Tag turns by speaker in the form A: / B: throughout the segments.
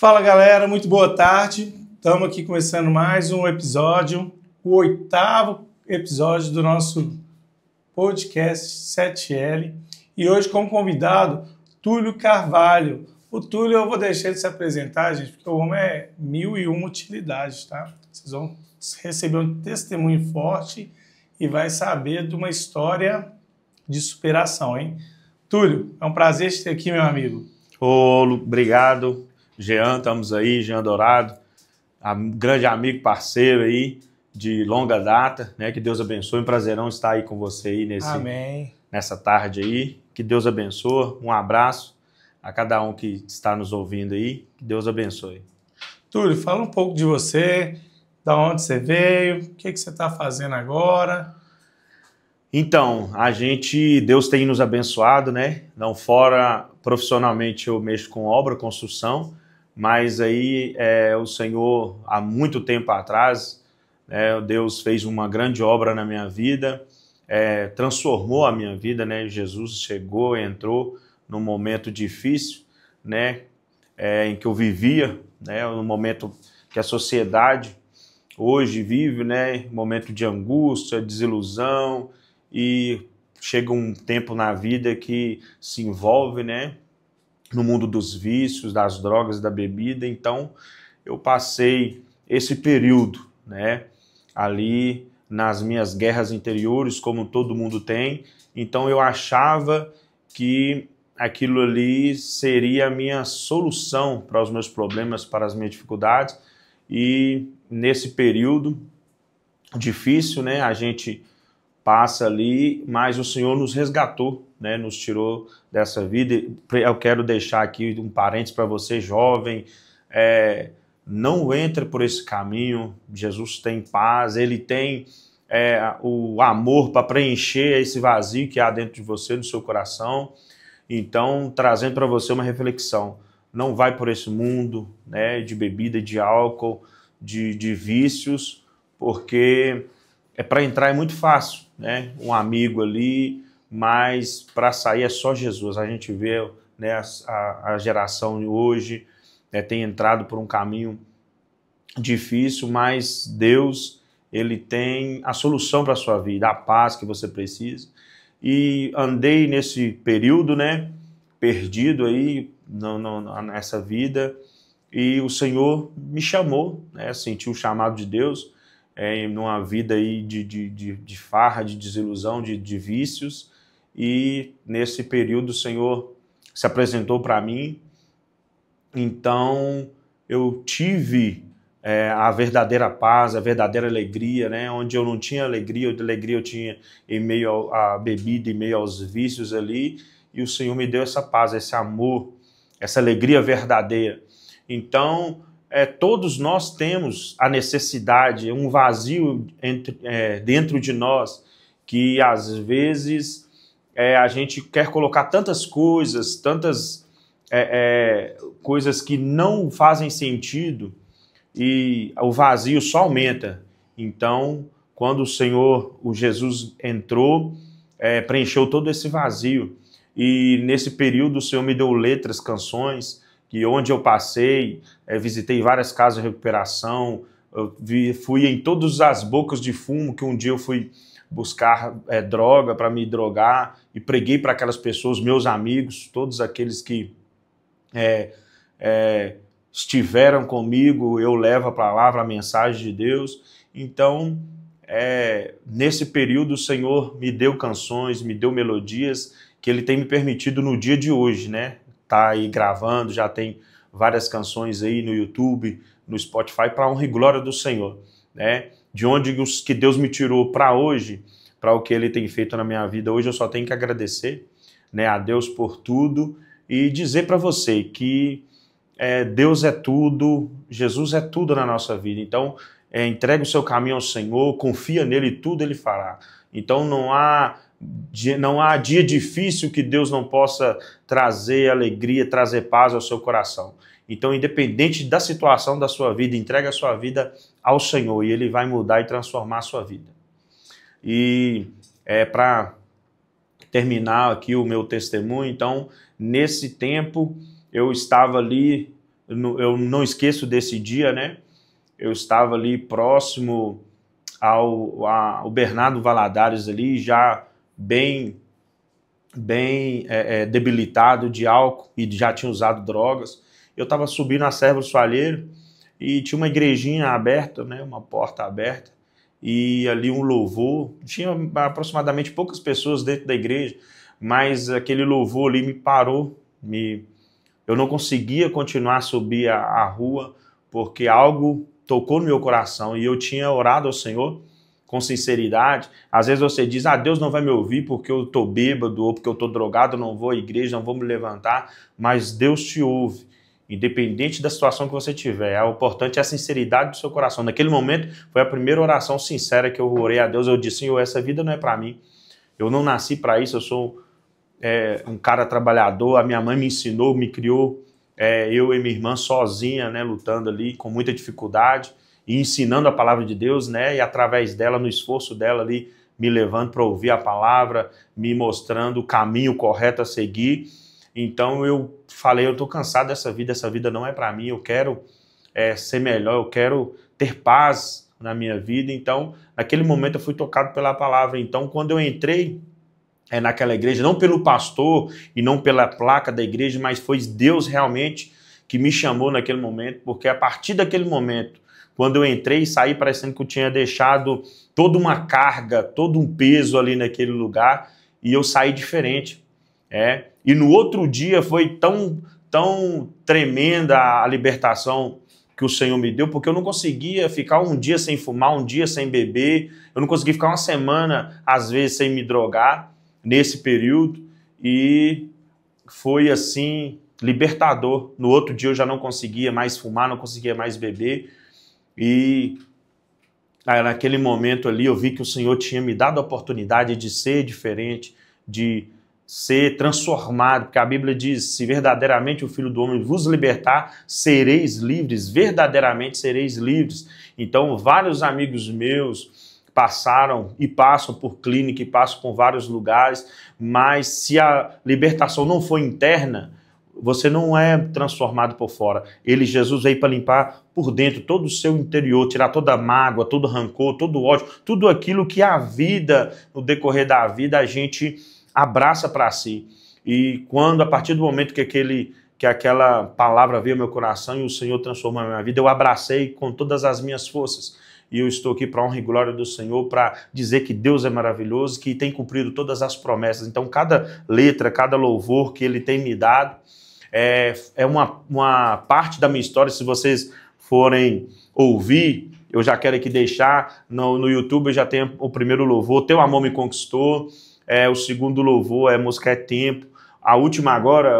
A: Fala galera, muito boa tarde. Estamos aqui começando mais um episódio, o 8º episódio do nosso podcast 7L. E hoje como convidado, Túlio Carvalho. O Túlio eu vou deixar ele se apresentar, gente, porque o homem é 1001 utilidades, tá? Vocês vão receber um testemunho forte e vai saber de uma história de superação, hein? Túlio, é um prazer te ter aqui, meu amigo.
B: Obrigado, Jean, estamos aí, Jean Dourado, grande amigo, parceiro aí, de longa data, né? Que Deus abençoe, um prazerão estar aí com você aí nessa tarde aí, que Deus abençoe, um abraço a cada um que está nos ouvindo aí, que Deus abençoe.
A: Túlio, fala um pouco de você, da onde você veio, o que você está fazendo agora.
B: Então, Deus tem nos abençoado, né? Não fora profissionalmente eu mexo com obra, construção, mas aí o Senhor, há muito tempo atrás, Deus fez uma grande obra na minha vida, transformou a minha vida, né? Jesus chegou, entrou num momento difícil, né? Em que eu vivia, né? Um momento que a sociedade hoje vive, né? Momento de angústia, desilusão, e chega um tempo na vida que se envolve, né, no mundo dos vícios, das drogas, da bebida. Então, eu passei esse período, né, ali nas minhas guerras interiores, como todo mundo tem. Então, eu achava que aquilo ali seria a minha solução para os meus problemas, para as minhas dificuldades. E nesse período difícil, né, a gente passa ali, mas o Senhor nos resgatou, né? Nos tirou dessa vida. Eu quero deixar aqui um parênteses para você, jovem, não entre por esse caminho. Jesus tem paz, Ele tem o amor para preencher esse vazio que há dentro de você, no seu coração. Então, trazendo para você uma reflexão, não vai por esse mundo, né, de bebida, de álcool, de vícios, porque para entrar é muito fácil, né? Um amigo ali, mas para sair é só Jesus. A gente vê, né, a geração de hoje tem entrado por um caminho difícil, mas Deus, Ele tem a solução para a sua vida, a paz que você precisa. E andei nesse período, né, perdido aí nessa vida, e o Senhor me chamou, né, senti o chamado de Deus, numa vida aí de farra, de desilusão, de vícios, e nesse período o Senhor se apresentou para mim. Então eu tive a verdadeira paz, a verdadeira alegria, né? Onde eu não tinha alegria eu tinha em meio à bebida, em meio aos vícios ali, e o Senhor me deu essa paz, esse amor, essa alegria verdadeira. Então, todos nós temos a necessidade, um vazio dentro de nós, que às vezes a gente quer colocar tantas coisas que não fazem sentido, e o vazio só aumenta. Então, quando o Jesus entrou, preencheu todo esse vazio, e nesse período o Senhor me deu letras, canções, que onde eu passei, visitei várias casas de recuperação, fui em todas as bocas de fumo que um dia eu fui buscar droga para me drogar, e preguei para aquelas pessoas, meus amigos, todos aqueles que estiveram comigo, eu levo a palavra, a mensagem de Deus. Então, nesse período o Senhor me deu canções, me deu melodias que Ele tem me permitido no dia de hoje, né? Tá aí gravando, já tem várias canções aí no YouTube, no Spotify, para honra e glória do Senhor, né? De onde que Deus me tirou para hoje, para o que Ele tem feito na minha vida hoje, eu só tenho que agradecer, né, a Deus por tudo, e dizer para você que Deus é tudo, Jesus é tudo na nossa vida. Então, entregue o seu caminho ao Senhor, confia nele e tudo Ele fará. Então não há dia difícil que Deus não possa trazer alegria, trazer paz ao seu coração. Então, independente da situação da sua vida, entregue a sua vida ao Senhor e Ele vai mudar e transformar a sua vida. E para terminar aqui o meu testemunho, então, nesse tempo eu estava ali eu não esqueço desse dia, né? Eu estava ali próximo ao Bernardo Valadares ali, já bem debilitado de álcool e já tinha usado drogas. Eu estava subindo a Serra do Soalheiro e tinha uma igrejinha aberta, né, uma porta aberta, e ali um louvor. Tinha aproximadamente poucas pessoas dentro da igreja, mas aquele louvor ali me parou. Eu não conseguia continuar a subir a rua, porque algo tocou no meu coração e eu tinha orado ao Senhor com sinceridade. Às vezes você diz, Deus não vai me ouvir porque eu estou bêbado ou porque eu estou drogado, não vou à igreja, não vou me levantar, mas Deus te ouve, independente da situação que você tiver. O importante é a sinceridade do seu coração. Naquele momento, foi a primeira oração sincera que eu orei a Deus. Eu disse, Senhor, essa vida não é para mim. Eu não nasci para isso, eu sou um cara trabalhador, a minha mãe me ensinou, me criou, eu e minha irmã sozinha, né, lutando ali com muita dificuldade e ensinando a palavra de Deus, né, e através dela, no esforço dela ali, me levando para ouvir a palavra, me mostrando o caminho correto a seguir. Então eu falei, eu estou cansado dessa vida, essa vida não é para mim, eu quero ser melhor, eu quero ter paz na minha vida. Então, naquele momento eu fui tocado pela palavra. Então, quando eu entrei naquela igreja, não pelo pastor e não pela placa da igreja, mas foi Deus realmente que me chamou naquele momento, porque a partir daquele momento, quando eu entrei e saí parecendo que eu tinha deixado toda uma carga, todo um peso ali naquele lugar, e eu saí diferente. E no outro dia foi tão tremenda a libertação que o Senhor me deu, porque eu não conseguia ficar um dia sem fumar, um dia sem beber, eu não conseguia ficar uma semana, às vezes, sem me drogar, nesse período, e foi assim, libertador. No outro dia eu já não conseguia mais fumar, não conseguia mais beber, e naquele momento ali eu vi que o Senhor tinha me dado a oportunidade de ser diferente, de ser transformado, porque a Bíblia diz, se verdadeiramente o Filho do Homem vos libertar, sereis livres, verdadeiramente sereis livres. Então vários amigos meus passaram e passam por clínica e passam por vários lugares, mas se a libertação não for interna, você não é transformado por fora. Jesus veio para limpar por dentro todo o seu interior, tirar toda a mágoa, todo o rancor, todo o ódio, tudo aquilo que a vida, no decorrer da vida, a gente abraça para si. E quando, a partir do momento que aquela palavra veio ao meu coração e o Senhor transformou a minha vida, eu abracei com todas as minas forças. E eu estou aqui para a honra e glória do Senhor, para dizer que Deus é maravilhoso, que tem cumprido todas as promessas. Então, cada letra, cada louvor que Ele tem me dado é uma parte da minha história. Se vocês forem ouvir, eu já quero aqui deixar, no YouTube eu já tenho o primeiro louvor, Teu Amor Me Conquistou, o segundo louvor a música É Tempo. A última agora,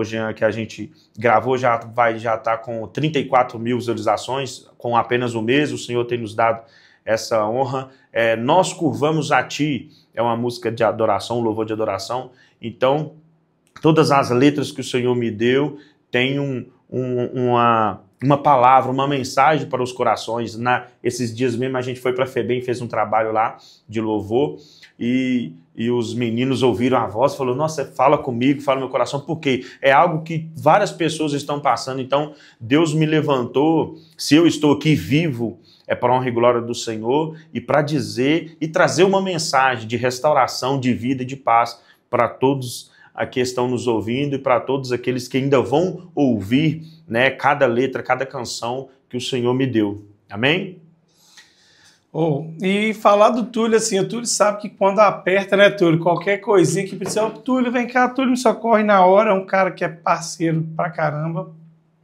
B: Jean, que a gente gravou, já está com 34 mil visualizações, com apenas um mês. O Senhor tem nos dado essa honra. Nós Curvamos a Ti é uma música de adoração, um louvor de adoração. Então, todas as letras que o Senhor me deu tem uma palavra, uma mensagem para os corações. Esses dias mesmo a gente foi para a FEBEM, fez um trabalho lá de louvor, e os meninos ouviram a voz e falaram, nossa, fala comigo, fala no meu coração, porque é algo que várias pessoas estão passando. Então Deus me levantou, se eu estou aqui vivo, é para a honra e glória do Senhor, e para dizer e trazer uma mensagem de restauração, de vida e de paz para todos que estão nos ouvindo e para todos aqueles que ainda vão ouvir, né, cada letra, cada canção que o Senhor me deu. Amém?
A: E falar do Túlio, assim, o Túlio sabe que quando aperta, né, Túlio, qualquer coisinha que precisa, Túlio, vem cá, Túlio me socorre na hora, é um cara que é parceiro pra caramba.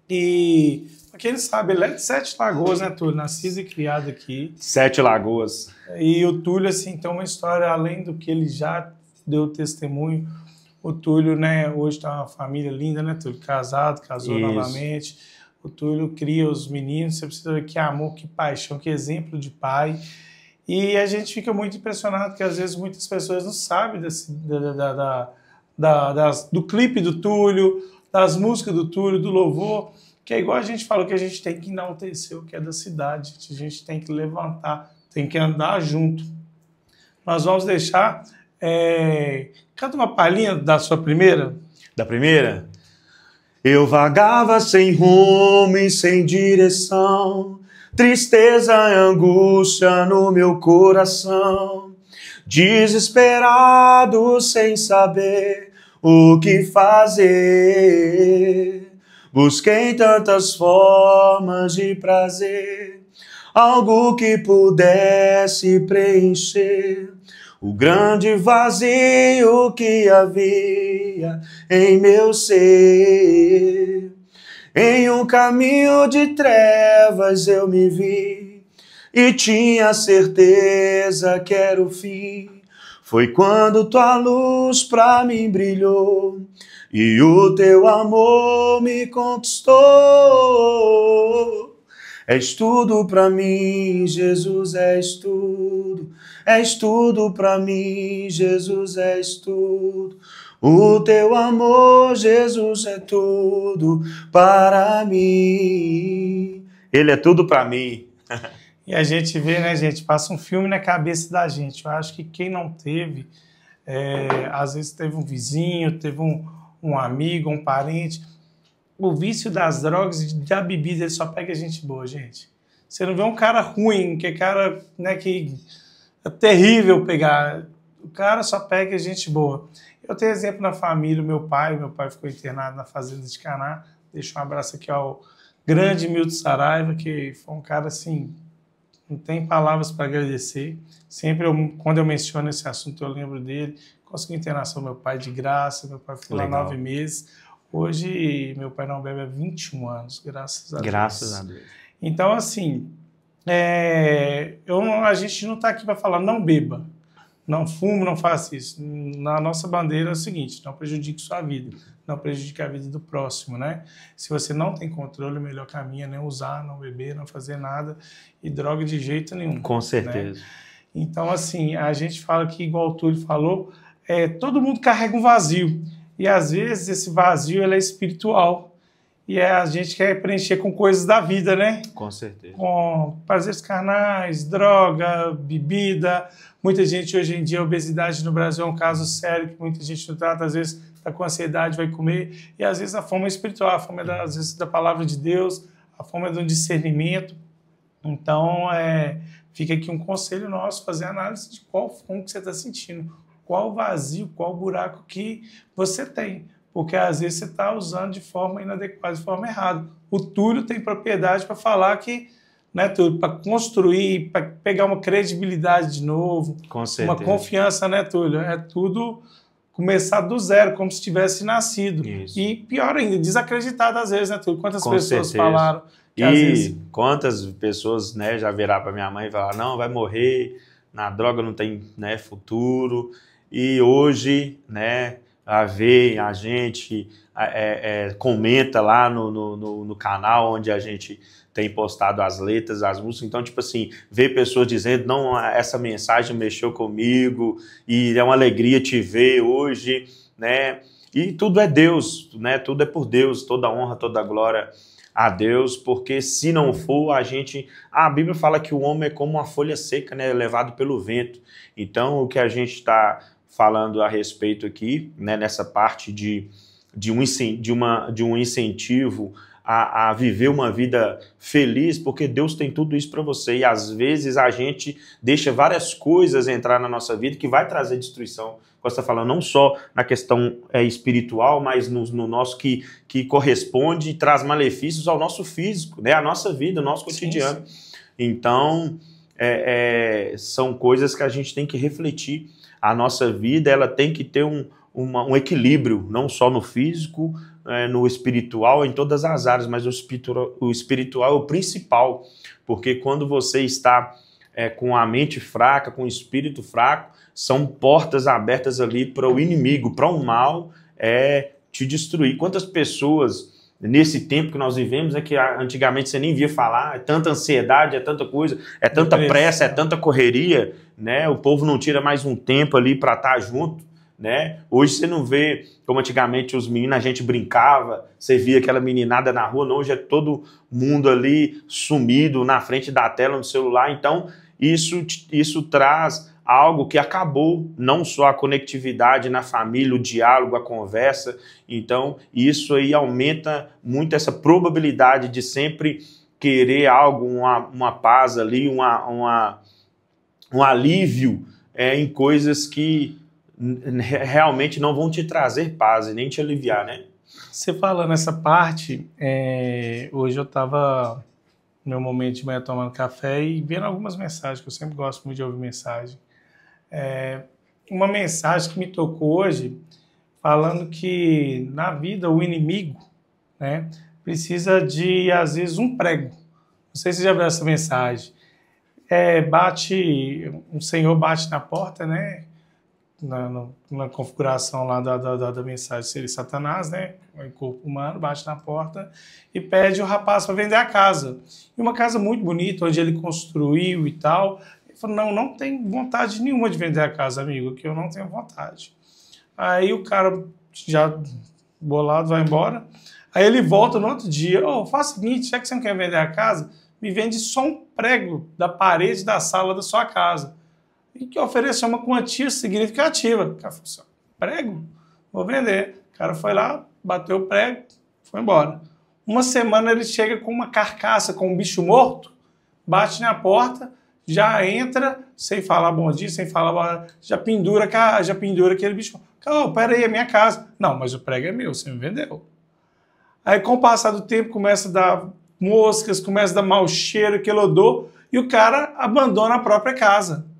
A: E, pra quem não sabe, ele é de Sete Lagoas, né, Túlio, nascido e criado aqui.
B: Sete Lagoas.
A: E o Túlio, assim, tem uma história, além do que ele já deu testemunho, o Túlio, né, hoje tá uma família linda, né, Túlio, casou novamente. O Túlio cria os meninos, você precisa ver que amor, que paixão, que exemplo de pai. E a gente fica muito impressionado, porque às vezes muitas pessoas não sabem do clipe do Túlio, das músicas do Túlio, do louvor, que é igual a gente falou, que a gente tem que enaltecer o que é da cidade, a gente tem que levantar, tem que andar junto. Nós vamos deixar... canta uma palhinha da sua primeira?
B: Da primeira? Eu vagava sem rumo e sem direção, tristeza e angústia no meu coração, desesperado sem saber o que fazer. Busquei tantas formas de prazer, algo que pudesse preencher o grande vazio que havia em meu ser. Em um caminho de trevas eu me vi e tinha certeza que era o fim. Foi quando tua luz pra mim brilhou e o teu amor me conquistou. És tudo pra mim, Jesus, és tudo. És tudo pra mim, Jesus, és tudo. O teu amor, Jesus, é tudo para mim. Ele é tudo para mim.
A: E a gente vê, né, gente? Passa um filme na cabeça da gente. Eu acho que quem não teve, às vezes teve um vizinho, teve um amigo, um parente. O vício das drogas e da bebida, ele só pega gente boa, gente. Você não vê um cara ruim, que cara, né, que é terrível pegar. O cara só pega gente boa. Eu tenho exemplo na família, meu pai ficou internado na fazenda de Caná. Deixo um abraço aqui ao grande Milton Saraiva, que foi um cara assim, não tem palavras para agradecer. Sempre quando eu menciono esse assunto, eu lembro dele. Consegui internação do meu pai de graça, meu pai ficou lá 9 meses. Hoje, meu pai não bebe há 21 anos, graças a Deus.
B: Graças a Deus.
A: Então, assim, a gente não está aqui para falar não beba, não fume, não faça isso. Na nossa bandeira é o seguinte: não prejudique sua vida, não prejudique a vida do próximo, né? Se você não tem controle, o melhor caminho é nem usar, não beber, não fazer nada e droga de jeito nenhum.
B: Com certeza.
A: Né? Então, assim, a gente fala que, igual o Túlio falou, todo mundo carrega um vazio. E, às vezes, esse vazio ele é espiritual. E a gente quer preencher com coisas da vida, né?
B: Com certeza.
A: Com prazeres carnais, droga, bebida. Muita gente, hoje em dia, a obesidade no Brasil é um caso sério que muita gente não trata. Às vezes, está com ansiedade, vai comer. E, às vezes, a fome é espiritual. A fome é, às vezes, da palavra de Deus. A fome é do discernimento. Então, fica aqui um conselho nosso, fazer análise de qual fome que você está sentindo. Qual vazio, qual buraco que você tem. Porque às vezes você está usando de forma inadequada, de forma errada. O Túlio tem propriedade para falar que, né, Túlio, para construir, para pegar uma credibilidade de novo,
B: com certeza,
A: uma confiança, né, Túlio? É tudo começar do zero, como se tivesse nascido.
B: Isso.
A: E pior ainda, desacreditado às vezes, né, Túlio? Quantas
B: com
A: pessoas
B: certeza.
A: falaram que
B: e
A: às vezes...
B: quantas pessoas, né, já viraram para minha mãe e falaram, não, vai morrer, na droga não tem, né, futuro. E hoje, né, a gente comenta lá no canal onde a gente tem postado as letras, as músicas. Então, tipo assim, ver pessoas dizendo, não, essa mensagem mexeu comigo e é uma alegria te ver hoje, né? E tudo é Deus, né? Tudo é por Deus, toda honra, toda glória a Deus, porque se não for, a Bíblia fala que o homem é como uma folha seca, né? Levado pelo vento. Então, o que a gente está falando a respeito aqui, né, nessa parte de um incentivo a viver uma vida feliz, porque Deus tem tudo isso para você, e às vezes a gente deixa várias coisas entrar na nossa vida que vai trazer destruição. Você está falando não só na questão espiritual, mas no nosso que corresponde e traz malefícios ao nosso físico, né, à nossa vida, ao nosso cotidiano. Sim, sim. Então, são coisas que a gente tem que refletir. A nossa vida ela tem que ter um equilíbrio, não só no físico, no espiritual, em todas as áreas, mas o espiritual é o principal, porque quando você está com a mente fraca, com o espírito fraco, são portas abertas ali para o inimigo, para o mal te destruir. Quantas pessoas nesse tempo que nós vivemos, que antigamente você nem via falar, é tanta ansiedade, é tanta coisa, é tanta pressa, é tanta correria, né? O povo não tira mais um tempo ali para estar junto, né? Hoje você não vê como antigamente os meninos, a gente brincava, você via aquela meninada na rua, não, hoje é todo mundo ali sumido na frente da tela, no celular. Então isso traz algo que acabou, não só a conectividade na família, o diálogo, a conversa. Então, isso aí aumenta muito essa probabilidade de sempre querer algo, uma paz ali, um alívio em coisas que realmente não vão te trazer paz e nem te aliviar, né?
A: Você fala nessa parte, hoje eu estava no meu momento de manhã tomando café e vendo algumas mensagens, que eu sempre gosto muito de ouvir mensagem. Uma mensagem que me tocou hoje, falando que na vida o inimigo, né, precisa de, às vezes, um prego. Não sei se você já viu essa mensagem. Um senhor bate na porta, né? Na configuração lá da mensagem seria Satanás, né? O corpo humano bate na porta e pede o rapaz para vender a casa. E uma casa muito bonita, onde ele construiu e tal. Ele falou, não tenho vontade nenhuma de vender a casa, amigo, que eu não tenho vontade. Aí o cara, já bolado, vai embora. Aí ele volta no outro dia, faz o seguinte, já que você não quer vender a casa, me vende só um prego da parede da sala da sua casa. E que ofereceu uma quantia significativa. O cara falou assim, prego? Vou vender. O cara foi lá, bateu o prego, foi embora. Uma semana ele chega com uma carcaça, com um bicho morto, bate na porta, já entra, sem falar bom dia, sem falar bom dia, já pendura aquele bicho. Peraí, é minha casa. Não, mas o prego é meu, você me vendeu. Aí com o passar do tempo começa a dar moscas, começa a dar mau cheiro, aquele odor, e o cara abandona a própria casa.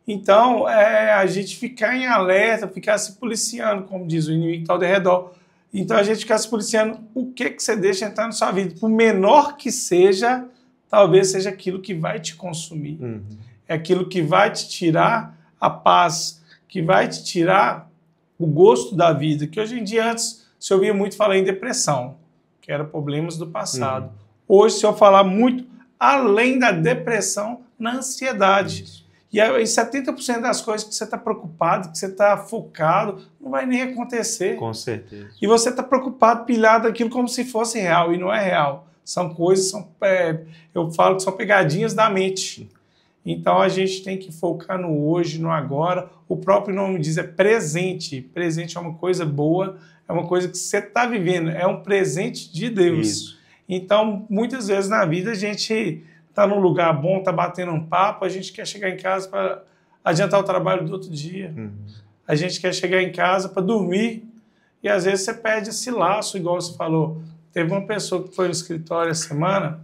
A: Então, a gente ficar em alerta, ficar se policiando, como diz o inimigo que está ao redor. Então, a gente ficar se policiando o que você deixa entrar na sua vida. Por menor que seja, talvez seja aquilo que vai te consumir. Uhum. É aquilo que vai te tirar a paz, que vai te tirar o gosto da vida. Que hoje em dia, antes, se ouvia muito falar em depressão, que eram problemas do passado. Uhum. Hoje, se eu falar muito, além da depressão, na ansiedade. Isso. E aí 70% das coisas que você está preocupado, que você está focado, não vai nem acontecer.
B: Com certeza.
A: E você está preocupado, pilhado daquilo como se fosse real, e não é real. São coisas, eu falo que são pegadinhas da mente. Então a gente tem que focar no hoje, no agora. O próprio nome diz, é presente. Presente é uma coisa boa, é uma coisa que você está vivendo, é um presente de Deus. Isso. Então, muitas vezes na vida a gente está num lugar bom, está batendo um papo, a gente quer chegar em casa para adiantar o trabalho do outro dia. Uhum. A gente quer chegar em casa para dormir e às vezes você perde esse laço, igual você falou. Teve uma pessoa que foi no escritório essa semana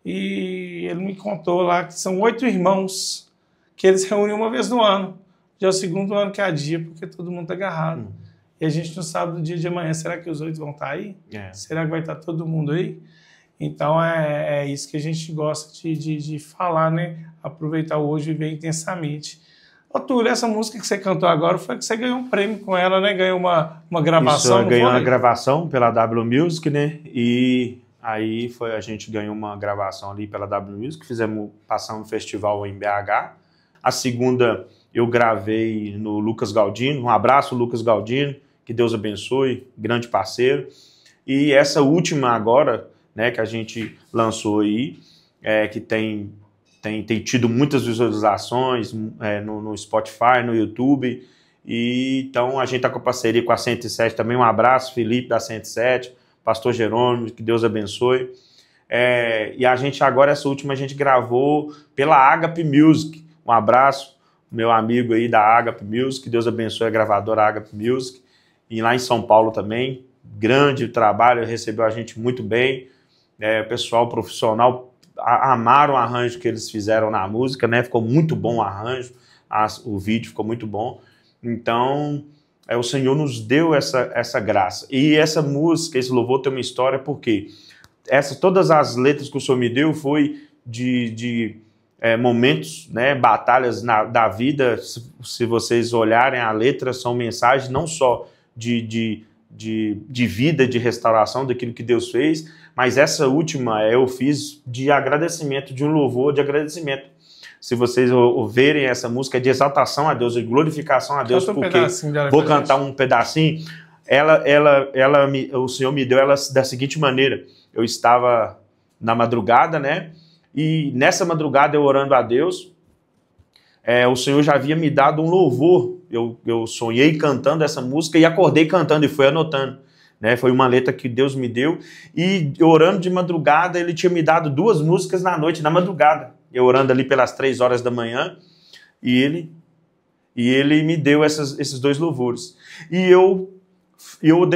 A: e ele me contou lá que são 8 irmãos que eles reúnem uma vez no ano. Já é o segundo ano que adia, porque todo mundo está agarrado. Uhum. E a gente não sabe do dia de amanhã. Será que os 8 vão estar aí? Será que vai estar todo mundo aí? Então, é isso que a gente gosta de falar, né? Aproveitar o hoje e viver intensamente. Ô, Túlio, essa música que você cantou agora foi que você ganhou um prêmio com ela, né? Ganhou uma gravação.
B: Isso, ganhou uma gravação pela W Music, né? E aí a gente ganhou uma gravação ali pela W Music, passamos um festival em BH. A segunda eu gravei no Lucas Galdino. Um abraço, Lucas Galdino, que Deus abençoe, grande parceiro. E essa última agora, né, que a gente lançou aí, que tem tido muitas visualizações no Spotify, no YouTube. E então a gente está com a parceria com a 107 também. Um abraço, Felipe da 107, Pastor Jerônimo, que Deus abençoe. E a gente agora, essa última, a gente gravou pela Agape Music. Um abraço, meu amigo aí da Agape Music, que Deus abençoe a gravadora Agape Music. E lá em São Paulo também, grande trabalho, recebeu a gente muito bem. O pessoal profissional amaram o arranjo que eles fizeram na música, né? Ficou muito bom o arranjo, o vídeo ficou muito bom. Então, o Senhor nos deu essa graça. E essa música, esse louvor tem uma história, porque todas as letras que o Senhor me deu foi de momentos, né, batalhas da vida. Se vocês olharem a letra, são mensagens não só de vida, de restauração daquilo que Deus fez, mas essa última eu fiz de agradecimento, de um louvor de agradecimento. Se vocês ouvirem essa música, é de exaltação a Deus, de glorificação a Deus, porque vou cantar um pedacinho. O Senhor me deu ela da seguinte maneira: eu estava na madrugada, né? E nessa madrugada eu orando a Deus, o Senhor já havia me dado um louvor. Eu sonhei cantando essa música e acordei cantando e fui anotando. Né? Foi uma letra que Deus me deu. E orando de madrugada, Ele tinha me dado 2 músicas na noite, na madrugada. Eu orando ali pelas 3 horas da manhã. E Ele me deu esses 2 louvores. E eu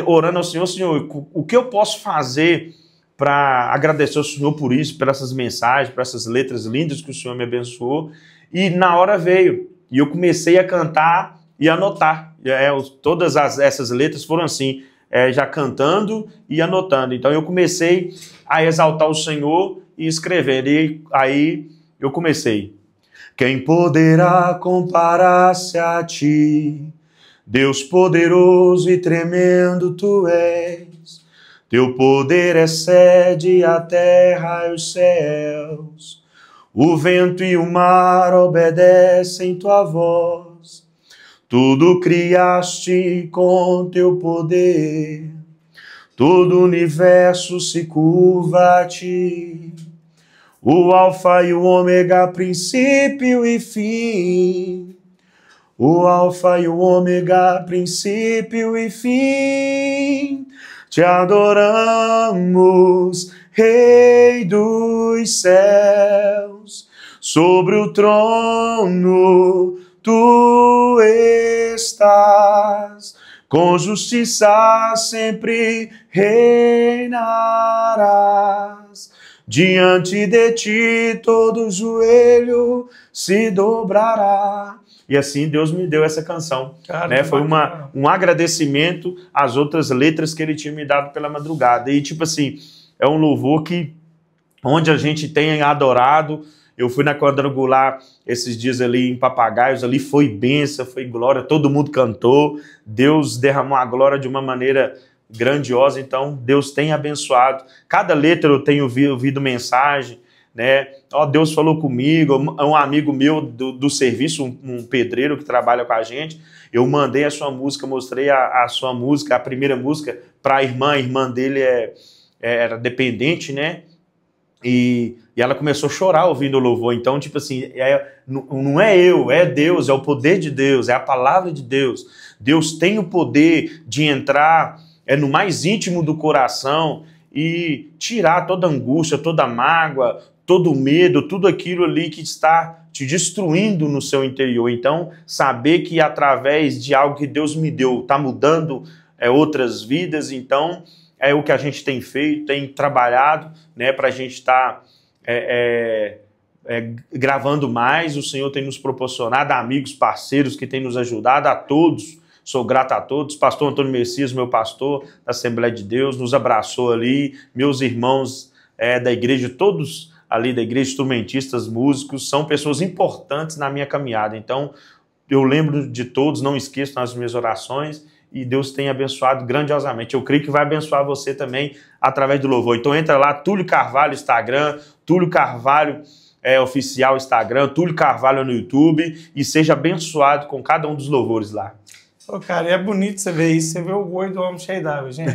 B: orando ao Senhor, Senhor, o que eu posso fazer para agradecer ao Senhor por isso, por essas mensagens, por essas letras lindas que o Senhor me abençoou. E na hora veio. E eu comecei a cantar e anotar. Todas essas letras foram assim, já cantando e anotando. Então eu comecei a exaltar o Senhor e escrevendo. E aí eu comecei. Quem poderá comparar-se a ti? Deus poderoso e tremendo tu és. Teu poder excede a terra e os céus. O vento e o mar obedecem tua voz. Tudo criaste com teu poder. Todo o universo se curva a ti. O alfa e o ômega, princípio e fim. O alfa e o ômega, princípio e fim. Te adoramos, Rei dos céus. Sobre o trono tu estás. Com justiça sempre reinarás. Diante de ti todo joelho se dobrará. E assim Deus me deu essa canção. Né? Foi um agradecimento às outras letras que Ele tinha me dado pela madrugada. E tipo assim, é um louvor que, onde a gente tem adorado. Eu fui na quadrangular esses dias ali em Papagaios, ali foi bênção, foi glória, todo mundo cantou. Deus derramou a glória de uma maneira grandiosa, então Deus tem abençoado. Cada letra eu tenho ouvido mensagem, né? Deus falou comigo. Um amigo meu do serviço, um pedreiro que trabalha com a gente, eu mandei a sua música, mostrei a sua música, a primeira música para a irmã dele era dependente, né? E ela começou a chorar ouvindo o louvor. Então, tipo assim, não é eu, é Deus, é o poder de Deus, é a palavra de Deus. Deus tem o poder de entrar no mais íntimo do coração e tirar toda angústia, toda mágoa, todo medo, tudo aquilo ali que está te destruindo no seu interior. Então, saber que através de algo que Deus me deu, está mudando outras vidas. Então, é o que a gente tem feito, tem trabalhado, né, para a gente estar gravando mais. O Senhor tem nos proporcionado amigos, parceiros que têm nos ajudado, a todos. Sou grato a todos. Pastor Antônio Messias, meu pastor da Assembleia de Deus, nos abraçou ali. Meus irmãos da igreja, todos ali da igreja, instrumentistas, músicos, são pessoas importantes na minha caminhada. Então, eu lembro de todos, não esqueço nas minhas orações, e Deus tem abençoado grandiosamente. Eu creio que vai abençoar você também através do louvor. Então entra lá, Túlio Carvalho Instagram, Túlio Carvalho oficial Instagram, Túlio Carvalho no YouTube, e seja abençoado com cada um dos louvores lá.
A: Cara, é bonito você ver isso, você vê o olho do homem cheio d'água, gente.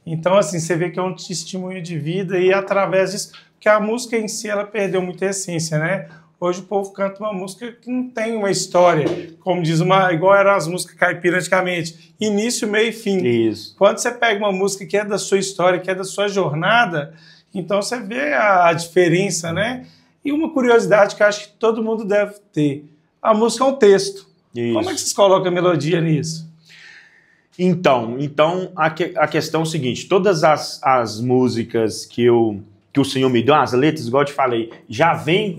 A: Então, assim, você vê que é um testemunho de vida, e através disso, porque a música em si, ela perdeu muita essência, né? Hoje o povo canta uma música que não tem uma história, como diz igual eram as músicas caipiras antigamente, início, meio e fim.
B: Isso.
A: Quando você pega uma música que é da sua história, que é da sua jornada, então você vê a diferença, né? E uma curiosidade que eu acho que todo mundo deve ter, a música é um texto. Isso. Como é que vocês colocam a melodia nisso?
B: Então a questão é o seguinte, todas as músicas que o Senhor me deu, as letras, igual eu te falei,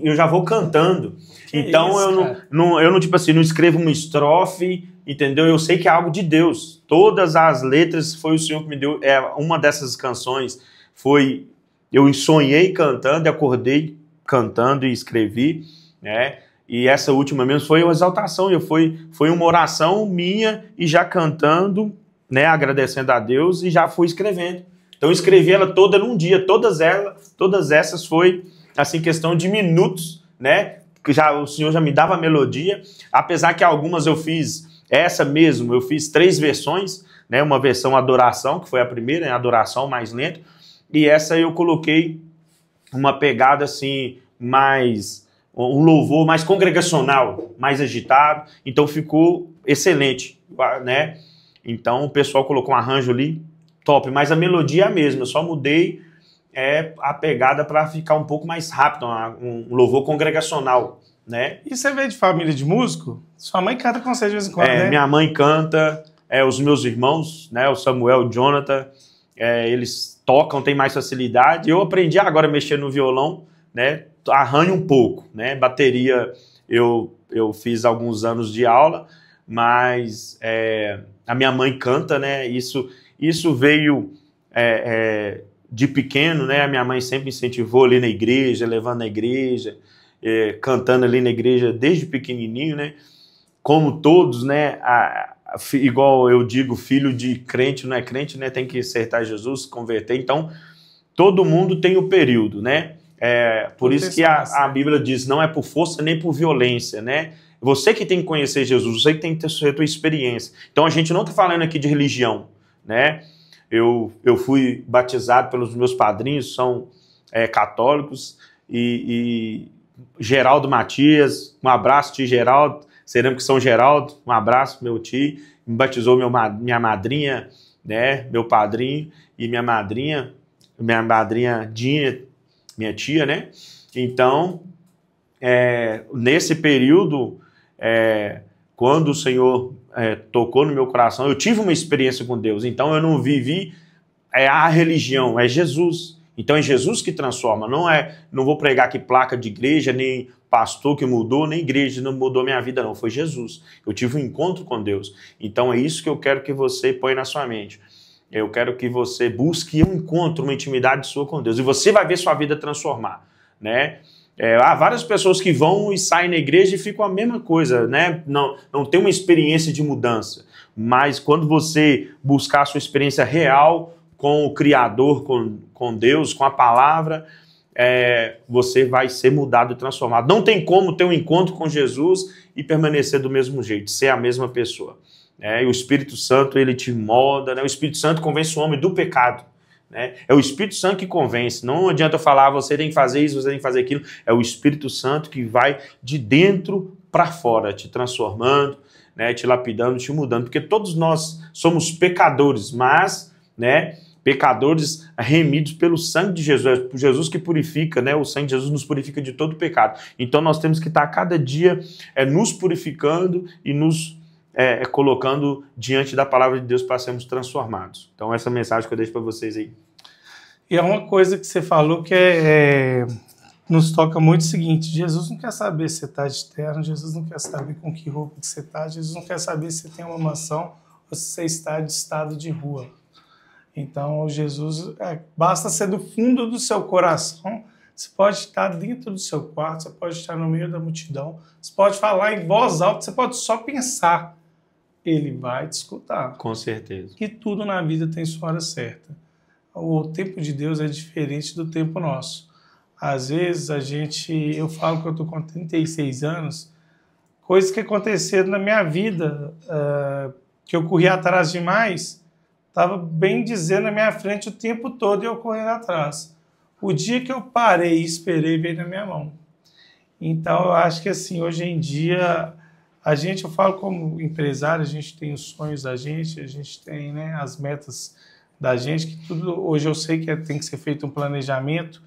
B: eu já vou cantando. Então eu não, tipo assim, não escrevo uma estrofe, entendeu? Eu sei que é algo de Deus. Todas as letras foi o Senhor que me deu. Uma dessas canções foi, eu sonhei cantando, acordei cantando e escrevi, né? E essa última mesmo foi uma exaltação, foi uma oração minha e já cantando, né, agradecendo a Deus, e já fui escrevendo. Então eu escrevi ela toda num dia, todas essas foi assim questão de minutos, né? Que o Senhor já me dava a melodia, apesar que algumas eu fiz essa mesmo, eu fiz 3 versões, né? Uma versão adoração, que foi a primeira, né? Adoração mais lenta, e essa eu coloquei uma pegada assim mais um louvor mais congregacional, mais agitado, então ficou excelente, né? Então o pessoal colocou um arranjo ali top, mas a melodia é a mesma, eu só mudei a pegada para ficar um pouco mais rápido, um louvor congregacional, né?
A: E você veio de família de músico? Sua mãe canta com você de vez em quando, né?
B: Minha mãe canta, os meus irmãos, né, o Samuel, o Jonathan, eles tocam, têm mais facilidade. Eu aprendi agora a mexer no violão, né? Arranho um pouco, né? Bateria eu fiz alguns anos de aula, mas a minha mãe canta, né? Isso veio de pequeno, né? A minha mãe sempre incentivou ali na igreja, levando na igreja, cantando ali na igreja desde pequenininho, né? Como todos, né? Igual eu digo, filho de crente não é crente, né? Tem que acertar Jesus, se converter. Então, todo mundo tem o período, né? Por isso que a Bíblia diz, não é por força nem por violência, né? Você que tem que conhecer Jesus, você que tem que ter a sua experiência. Então, a gente não está falando aqui de religião, né? Eu fui batizado pelos meus padrinhos, são católicos, e Geraldo Matias, um abraço, tio Geraldo, Cerâmica São Geraldo, um abraço, meu tio, me batizou minha madrinha, né, meu padrinho, e minha madrinha Dinha, minha tia, né? Então, nesse período, quando o Senhor tocou no meu coração, eu tive uma experiência com Deus, então eu não vivi a religião, é Jesus. Então é Jesus que transforma, não vou pregar aqui placa de igreja, nem pastor que mudou, nem igreja não mudou minha vida, não, foi Jesus. Eu tive um encontro com Deus. Então é isso que eu quero que você põe na sua mente. Eu quero que você busque um encontro, uma intimidade sua com Deus, e você vai ver sua vida transformar, né? Há várias pessoas que vão e saem na igreja e ficam a mesma coisa, né? Não tem uma experiência de mudança, mas quando você buscar a sua experiência real com o Criador, com Deus, com a palavra, você vai ser mudado e transformado. Não tem como ter um encontro com Jesus e permanecer do mesmo jeito, ser a mesma pessoa. E o Espírito Santo, ele te molda, né? O Espírito Santo convence o homem do pecado. Né? É o Espírito Santo que convence. Não adianta eu falar, você tem que fazer isso, você tem que fazer aquilo. É o Espírito Santo que vai de dentro para fora, te transformando, né? Te lapidando, te mudando. Porque todos nós somos pecadores, mas, né, pecadores remidos pelo sangue de Jesus. É Jesus que purifica, né? O sangue de Jesus nos purifica de todo pecado. Então nós temos que estar cada dia nos purificando e nos colocando diante da palavra de Deus para sermos transformados. Então essa mensagem que eu deixo para vocês aí.
A: E é uma coisa que você falou que nos toca muito o seguinte: Jesus não quer saber se você está de terno, Jesus não quer saber com que roupa que você está, Jesus não quer saber se você tem uma mansão ou se você está de estado de rua. Então Jesus, basta ser do fundo do seu coração. Você pode estar dentro do seu quarto, você pode estar no meio da multidão, você pode falar em voz alta, você pode só pensar. Ele vai te escutar.
B: Com certeza.
A: Que tudo na vida tem sua hora certa. O tempo de Deus é diferente do tempo nosso. Às vezes eu falo que eu estou com 36 anos, coisas que aconteceram na minha vida, que eu corri atrás demais, estava bem dizendo na minha frente o tempo todo e eu correndo atrás. O dia que eu parei e esperei, veio na minha mão. Então eu acho que assim, hoje em dia, eu falo como empresário, a gente tem os sonhos da gente, a gente tem, né, as metas da gente, que tudo hoje eu sei que tem que ser feito um planejamento,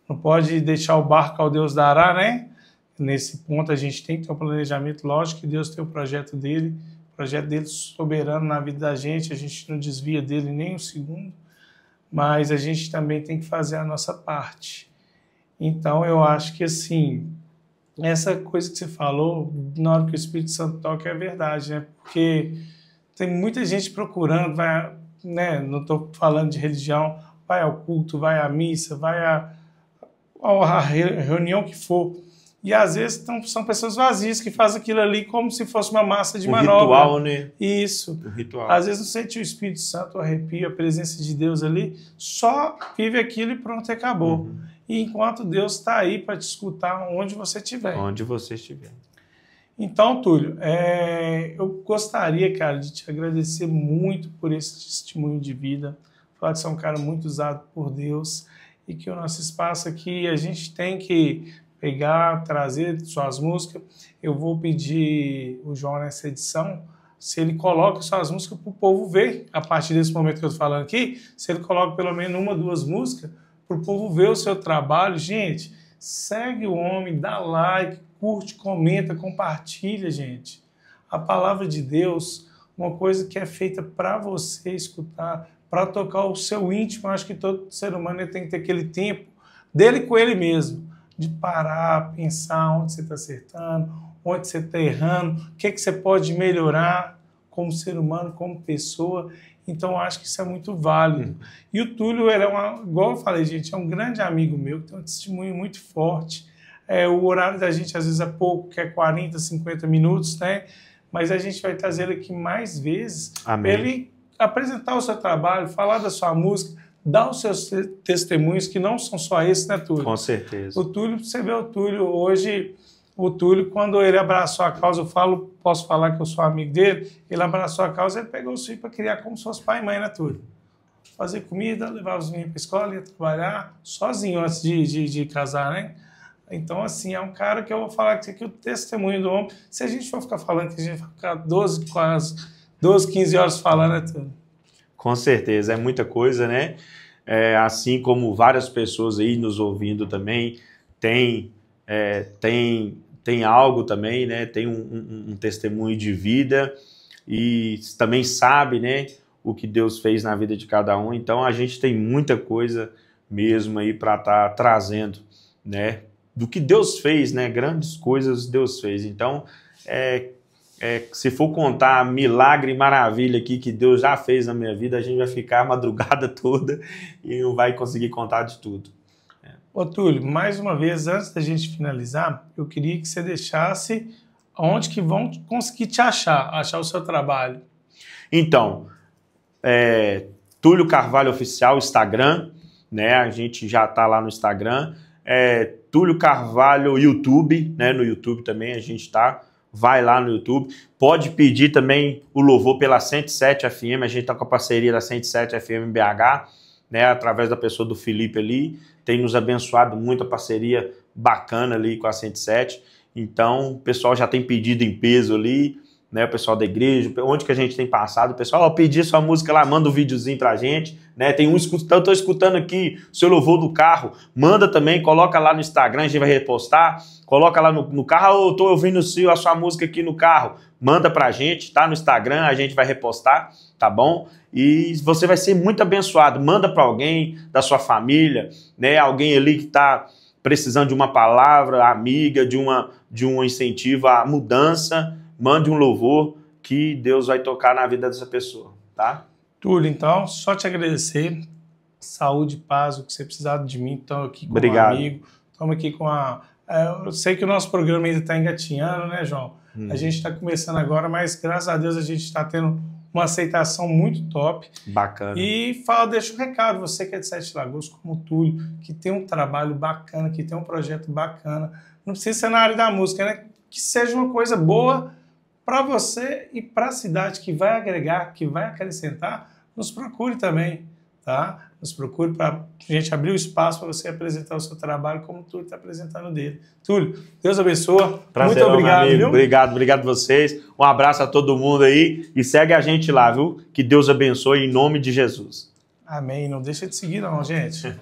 A: não pode deixar o barco ao Deus dará, né? Nesse ponto a gente tem que ter um planejamento, lógico que Deus tem o projeto dele soberano na vida da gente, a gente não desvia dele nem um segundo, mas a gente também tem que fazer a nossa parte. Então eu acho que assim, essa coisa que você falou, na hora que o Espírito Santo toca, é verdade, né? Porque tem muita gente procurando, né? Não estou falando de religião, vai ao culto, vai à missa, vai à reunião que for. E às vezes são pessoas vazias que fazem aquilo ali como se fosse uma massa de manobra.
B: Ritual, né?
A: Isso.
B: Um ritual.
A: Às vezes não sente o Espírito Santo, o arrepio, a presença de Deus ali, só vive aquilo e pronto, acabou.
B: Uhum.
A: E enquanto Deus está aí para te escutar onde você estiver.
B: Onde você estiver.
A: Então, Túlio, eu gostaria, cara, de te agradecer muito por esse testemunho de vida. Falar que você é um cara muito usado por Deus e que o nosso espaço aqui, a gente tem que pegar, trazer suas músicas. Eu vou pedir o João nessa edição, se ele coloca suas músicas para o povo ver, a partir desse momento que eu estou falando aqui, se ele coloca pelo menos uma, duas músicas, para o povo ver o seu trabalho. Gente, segue o homem, dá like, curte, comenta, compartilha, gente. A palavra de Deus, uma coisa que é feita para você escutar, para tocar o seu íntimo. Eu acho que todo ser humano ele tem que ter aquele tempo dele com ele mesmo, de parar, pensar onde você está acertando, onde você está errando, o que você pode melhorar como ser humano, como pessoa. Então, eu acho que isso é muito válido. E o Túlio, ele é igual eu falei, gente, é um grande amigo meu, que tem um testemunho muito forte. O horário da gente, às vezes, é pouco, que é 40, 50 minutos, né? Mas a gente vai trazer ele aqui mais vezes para ele apresentar o seu trabalho, falar da sua música, dar os seus testemunhos, que não são só esses, né, Túlio?
B: Com certeza.
A: O Túlio, você vê o Túlio hoje, o Túlio, quando ele abraçou a causa, posso falar que eu sou amigo dele, ele abraçou a causa, ele pegou os filhos para criar como se fosse pai e mãe, né, Túlio? Fazer comida, levar os meninos para a escola, ia trabalhar sozinho antes de casar, né? Então, assim, é um cara que eu vou falar que o testemunho do homem, se a gente for ficar falando, que a gente vai ficar 12, 15 horas falando, né, Túlio?
B: Com certeza, é muita coisa, né? Assim como várias pessoas aí nos ouvindo também, tem algo também, né? Tem um testemunho de vida e também sabe, né, o que Deus fez na vida de cada um. Então a gente tem muita coisa mesmo aí para estar trazendo, né? Do que Deus fez, né? Grandes coisas Deus fez. Então, se for contar milagre e maravilha aqui que Deus já fez na minha vida, a gente vai ficar a madrugada toda e não vai conseguir contar de tudo.
A: Ô, Túlio, mais uma vez, antes da gente finalizar, eu queria que você deixasse onde que vão conseguir te achar o seu trabalho.
B: Então, Túlio Carvalho Oficial, Instagram, né? A gente já está lá no Instagram. Túlio Carvalho YouTube, né? No YouTube também a gente está. Vai lá no YouTube. Pode pedir também o louvor pela 107 FM. A gente está com a parceria da 107 FM BH, né? Através da pessoa do Felipe ali. Tem nos abençoado muito, a parceria bacana ali com a 107. Então, o pessoal já tem pedido em peso ali, né? O pessoal da igreja, onde que a gente tem passado, o pessoal, pedir sua música lá, manda um videozinho pra gente, né? Tem um escutando, tô escutando aqui o seu louvor do carro, manda também, coloca lá no Instagram, a gente vai repostar, coloca lá no carro, eu tô ouvindo a sua música aqui no carro, manda pra gente, tá no Instagram, a gente vai repostar, tá bom? E você vai ser muito abençoado, manda pra alguém da sua família, né? Alguém ali que tá precisando de uma palavra amiga, de um incentivo à mudança, mande um louvor que Deus vai tocar na vida dessa pessoa, tá?
A: Túlio, então, só te agradecer. Saúde, paz, o que você precisar de mim, estamos aqui com
B: Obrigado.
A: Um amigo, estamos aqui com eu sei que o nosso programa ainda está engatinhando, né, João? A gente está começando agora, mas graças a Deus a gente está tendo uma aceitação muito top.
B: Bacana.
A: E deixa um recado, você que é de Sete Lagoas, como o Túlio, que tem um trabalho bacana, que tem um projeto bacana, não precisa ser na área da música, né? Que seja uma coisa boa para você e para a cidade, que vai agregar, que vai acrescentar, nos procure também, tá? Nos procure para a gente abrir o espaço para você apresentar o seu trabalho como o Túlio está apresentando dele. Túlio, Deus abençoe.
B: Prazer,
A: muito obrigado, viu? Obrigado
B: a vocês. Um abraço a todo mundo aí e segue a gente lá, viu? Que Deus abençoe em nome de Jesus.
A: Amém. Não deixa de seguir não, gente.